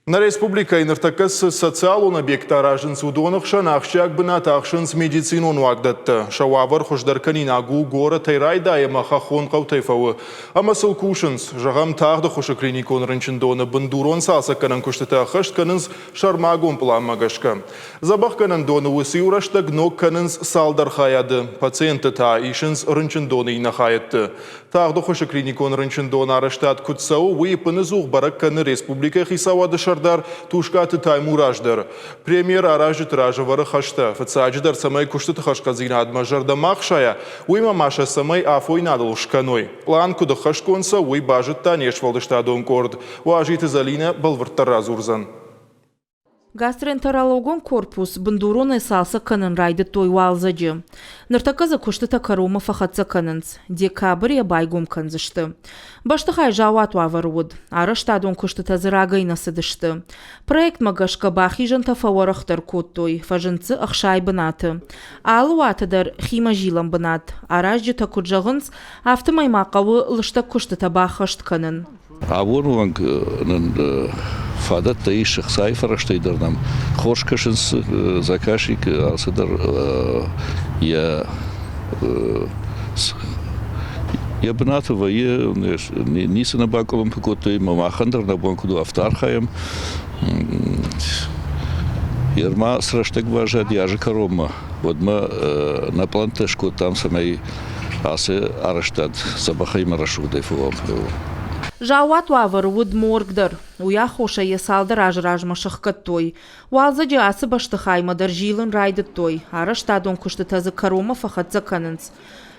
На республика инертакас социалун объекта ражын судонық шанақшак бына тақшынс медицинон вагдатты. Шауавар хұждарканин агу гора тайрайда аймаха хон қаутайфауы. Амасыл кушынс жағам тағды құшы клиникон рынчындоны бындурон сасаканын күштіті қыштканынс шармагон пламагашка. Забақканын доны өсі урашта гнок канынс салдар хаяды. Пациенты та ишынс рынчындоны инахаятты. Тағды құшы клиникон рынчындоны араштат күтсау уйпыны зуғ баракканы республика хисавады шардар тушкаты таймураждар. Премьер аражит ражавары хашта. Фацаджидар самай куштыты хашказина адмажарда махшая. Уйма маша самай афой надал шканой. План куда хашконса уй бажит танешвалдышта дон корд. Уажиты залина балварта зурзан. Гастроэнтерологон корпус бандурон эсалса канын райды той валзаджы. Ныртаказа куштыта карома фахатса канынс. Декабрь я байгум канзышты. Баштыхай жауат ваваруд. Араштадон куштыта зырагай насыдышты. Проект магашка бахижан тафаварахтар коттой. Фажынцы ахшай бынаты. Алуатыдар хима жилам бынат. Аражджы такуджағынс автомаймақавы лышта куштыта бахашт канын. Авурванг фадат таиших сайфара штейдернам хошкашинс заказчик алсадар я бнатова я ниса на баколом покотой мамахандр на банку автархаем ерма сраштек важат яжи корома вот мы на плантешку там самой асе араштат забахай марашудай фуам. Жауат вавар вуд моргдар. Уя хоша есалдар ажражмашық каттой. Уалзаджы асы баштыхаймадар жилын райдыт той. Араштадон кушты тазы карома фахат заканынс.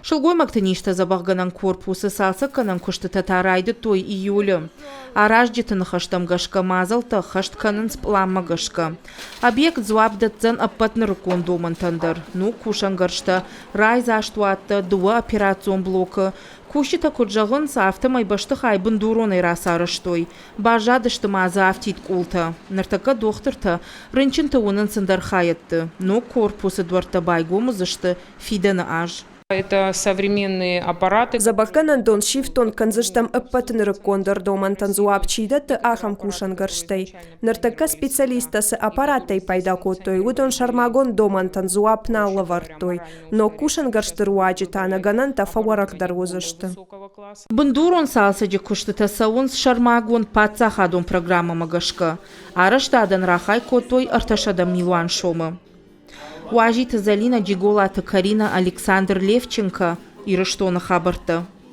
Шылгой мактыништа забағганан корпусы салса канан кушты тата райдыт той июлі. Аражджитын хаштам гашка мазалта хашт канынс пламма гашка. Объект зуабдатзан аппатны рыкон домантандар. Ну кушангаршта рай заштуатта дуа операцион блока. Кушита куджағын автомай баштыхай бындуронай расарыштой. Бажадышты маза автит култа. Нартака доқтырта рынчынты онын сындар хаятты. Но корпусы дварта байгомызышты фиданы аж. Это современные аппараты. Забаканан дон шифтон канзыштам аппатын рыккондар домантан зуапчида ты ахам кушангарштей. Нартака специалистасы аппараттай пайда коттой, удон шармагон домантан зуапна лавартой. Но кушангарштыр уаджита анаганан тафаваракдар узышты. Бындурон салсаджы куштыта саунс шармагон пацахадон программа магашка. Араштадан рахай коттой арташадам милуан шомы. Уажиты залина джиголаты Карина Александр Левченко и Раштона Хабарта.